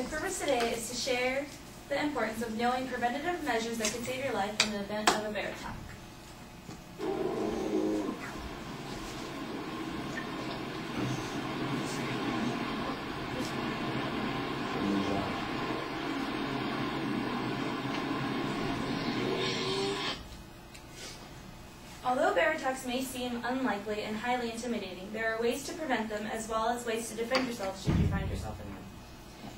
My purpose today is to share the importance of knowing preventative measures that can save your life in the event of a bear attack. Although bear attacks may seem unlikely and highly intimidating, there are ways to prevent them as well as ways to defend yourself should you find yourself in one.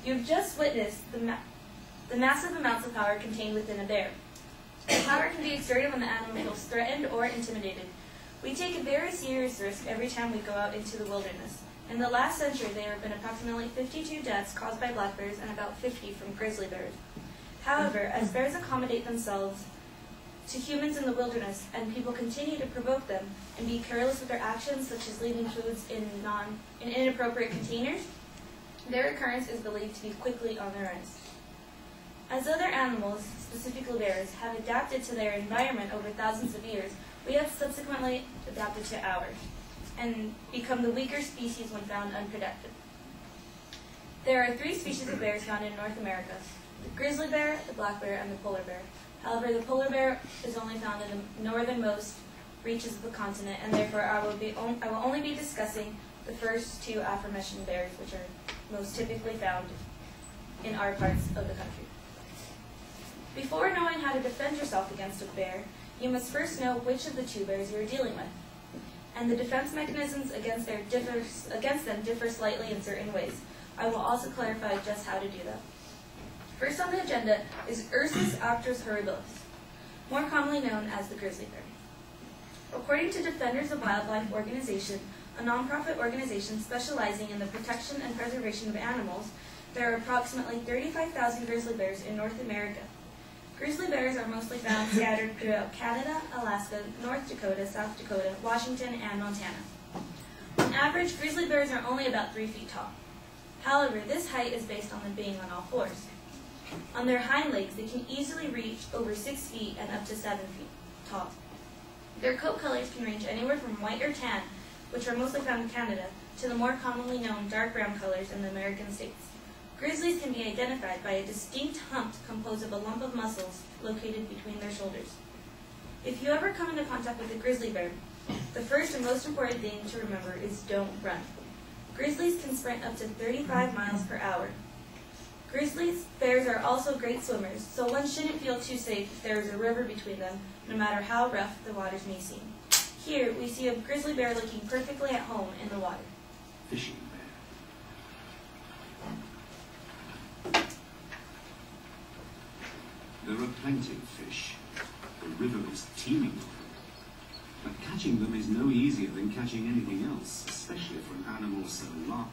You've just witnessed the massive amounts of power contained within a bear. The power can be exerted when the animal feels threatened or intimidated. We take a very serious risk every time we go out into the wilderness. In the last century, there have been approximately 52 deaths caused by black bears and about 50 from grizzly bears. However, as bears accommodate themselves to humans in the wilderness, and people continue to provoke them and be careless with their actions, such as leaving foods in inappropriate containers, their occurrence is believed to be quickly on the rise. As other animals, specifically bears, have adapted to their environment over thousands of years, we have subsequently adapted to ours and become the weaker species when found unprotected. There are 3 species of bears found in North America: the grizzly bear, the black bear, and the polar bear. However, the polar bear is only found in the northernmost reaches of the continent, and therefore I will only be discussing the first 2 aforementioned bears, which are most typically found in our parts of the country. Before knowing how to defend yourself against a bear, you must first know which of the 2 bears you are dealing with, and the defense mechanisms against them differ slightly in certain ways. I will also clarify just how to do that. First on the agenda is Ursus Americanus, more commonly known as the grizzly bear. According to Defenders of Wildlife Organization, a nonprofit organization specializing in the protection and preservation of animals, there are approximately 35,000 grizzly bears in North America. Grizzly bears are mostly found scattered throughout Canada, Alaska, North Dakota, South Dakota, Washington, and Montana. On average, grizzly bears are only about 3 feet tall. However, this height is based on them being on all fours. On their hind legs, they can easily reach over 6 feet and up to 7 feet tall. Their coat colors can range anywhere from white or tan, which are mostly found in Canada, to the more commonly known dark brown colors in the American states. Grizzlies can be identified by a distinct hump composed of a lump of muscles located between their shoulders. If you ever come into contact with a grizzly bear, the first and most important thing to remember is don't run. Grizzlies can sprint up to 35 miles per hour. Grizzly bears are also great swimmers, so one shouldn't feel too safe if there is a river between them, no matter how rough the waters may seem. Here, we see a grizzly bear looking perfectly at home in the water. Fishing bear. There are plenty of fish. The river is teeming with them. But catching them is no easier than catching anything else, especially for an animal so large.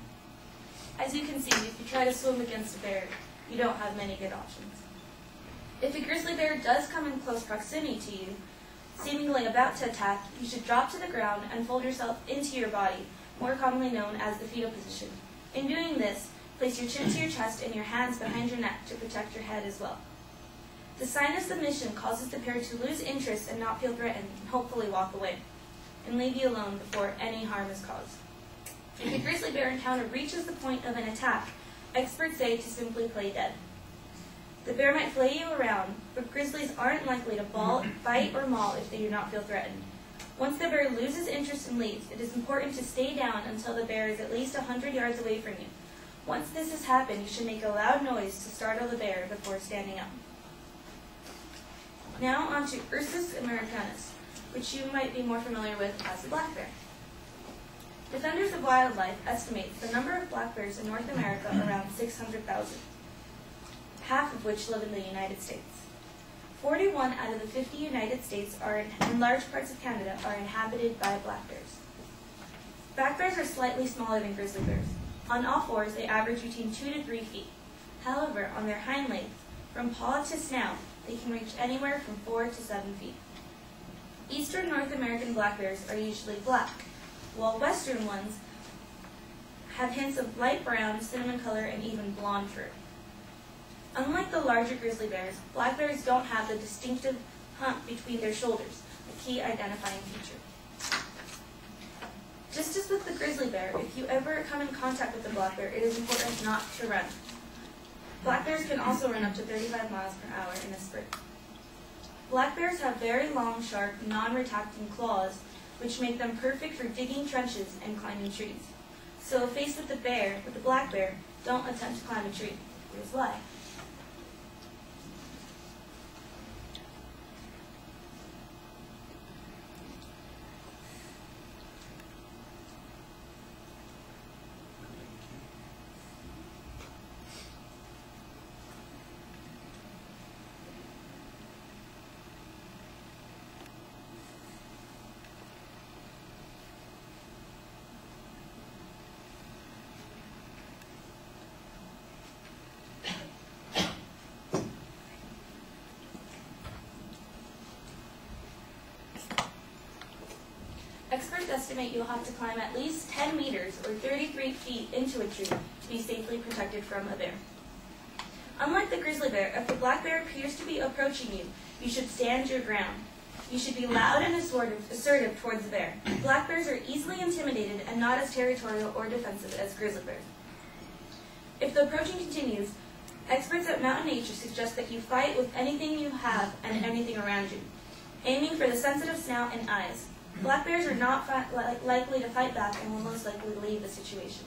As you can see, if you try to swim against a bear, you don't have many good options. If a grizzly bear does come in close proximity to you, seemingly about to attack, you should drop to the ground and fold yourself into your body, more commonly known as the fetal position. In doing this, place your chin to your chest and your hands behind your neck to protect your head as well. The sign of submission causes the bear to lose interest and not feel threatened and hopefully walk away, and leave you alone before any harm is caused. If a grizzly bear encounter reaches the point of an attack, experts say to simply play dead. The bear might flay you around, but grizzlies aren't likely to bite or maul if they do not feel threatened. Once the bear loses interest and leaves, it is important to stay down until the bear is at least 100 yards away from you. Once this has happened, you should make a loud noise to startle the bear before standing up. Now on to Ursus Americanus, which you might be more familiar with as the black bear. Defenders of Wildlife estimates the number of black bears in North America around 600,000, half of which live in the United States. 41 out of the 50 United States and large parts of Canada are inhabited by black bears. Black bears are slightly smaller than grizzly bears. On all fours, they average between 2 to 3 feet. However, on their hind legs, from paw to snout, they can reach anywhere from 4 to 7 feet. Eastern North American black bears are usually black, while western ones have hints of light brown, cinnamon color, and even blonde fur. Unlike the larger grizzly bears, black bears don't have the distinctive hump between their shoulders, a key identifying feature. Just as with the grizzly bear, if you ever come in contact with a black bear, it is important not to run. Black bears can also run up to 35 miles per hour in a sprint. Black bears have very long, sharp, non-retracting claws, which make them perfect for digging trenches and climbing trees. So, faced with the black bear, don't attempt to climb a tree. Here's why. Experts estimate you'll have to climb at least 10 meters or 33 feet into a tree to be safely protected from a bear. Unlike the grizzly bear, if the black bear appears to be approaching you, you should stand your ground. You should be loud and assertive towards the bear. Black bears are easily intimidated and not as territorial or defensive as grizzly bears. If the approaching continues, experts at Mountain Nature suggest that you fight with anything you have and anything around you, aiming for the sensitive snout and eyes. Black bears are not likely to fight back and will most likely leave the situation.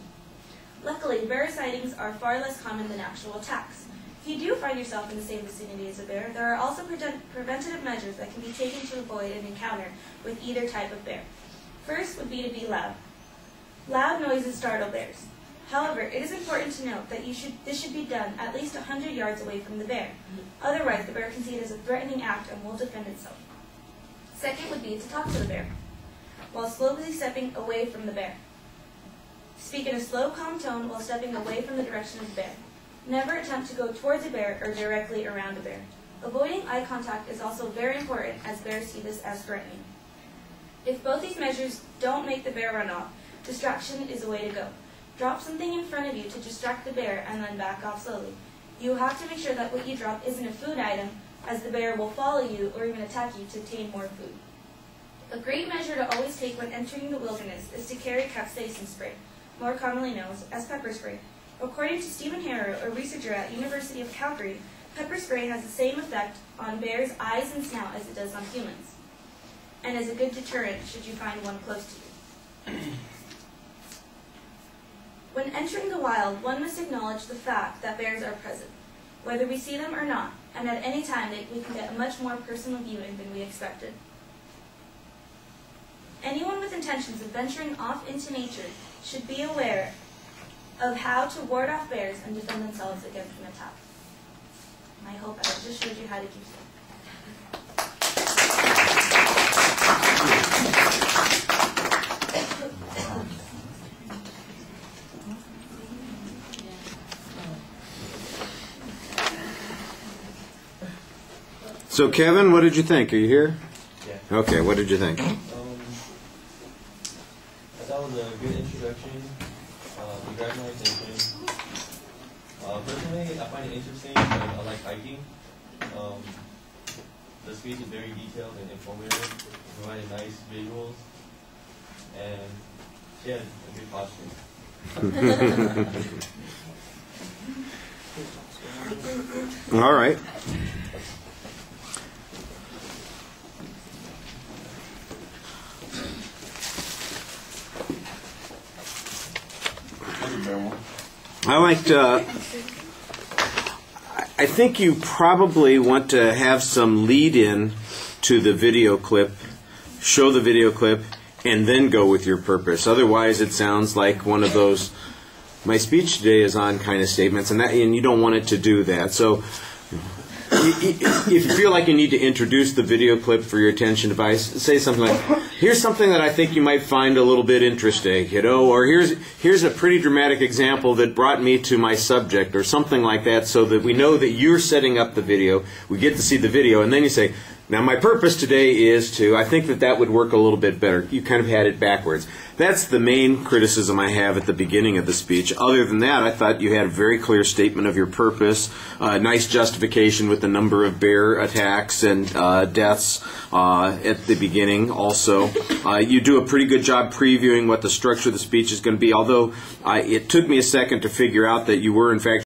Luckily, bear sightings are far less common than actual attacks. If you do find yourself in the same vicinity as a bear, there are also preventative measures that can be taken to avoid an encounter with either type of bear. First would be to be loud. Loud noises startle bears. However, it is important to note that this should be done at least 100 yards away from the bear. Otherwise, the bear can see it as a threatening act and will defend itself. Second would be to talk to the bear, while slowly stepping away from the bear. Speak in a slow, calm tone while stepping away from the direction of the bear. Never attempt to go towards a bear or directly around a bear. Avoiding eye contact is also very important, as bears see this as threatening. If both these measures don't make the bear run off, distraction is the way to go. Drop something in front of you to distract the bear and then back off slowly. You have to make sure that what you drop isn't a food item, as the bear will follow you or even attack you to obtain more food. A great measure to always take when entering the wilderness is to carry capsaicin spray, more commonly known as pepper spray. According to Stephen Harrow, a researcher at University of Calgary, pepper spray has the same effect on bears' eyes and snout as it does on humans, and is a good deterrent should you find one close to you. When entering the wild, one must acknowledge the fact that bears are present, whether we see them or not, and at any time we can get a much more personal viewing than we expected. Anyone with intentions of venturing off into nature should be aware of how to ward off bears and defend themselves against an attack. I hope I just showed you how to do So, Kevin, what did you think? Are you here? Yeah. Okay, what did you think? I thought it was a good introduction. It grabbed my attention. Personally, I find it interesting because I like hiking. The speech is very detailed and informative, providing nice visuals, and she had a good costume. All right. I liked, I think you probably want to have some lead-in to the video clip, show the video clip, and then go with your purpose. Otherwise, it sounds like one of those, my speech today is on kind of statements, and you don't want it to do that. So if you feel like you need to introduce the video clip for your attention device, say something like, here's something that I think you might find a little bit interesting, or here's a pretty dramatic example that brought me to my subject, or something like that, so that we know that you're setting up the video, we get to see the video, and then you say, now my purpose today is to, I think that would work a little bit better. You kind of had it backwards. That's the main criticism I have at the beginning of the speech. Other than that, I thought you had a very clear statement of your purpose, nice justification with the number of bear attacks and deaths at the beginning also. You do a pretty good job previewing what the structure of the speech is going to be, although it took me a second to figure out that you were in fact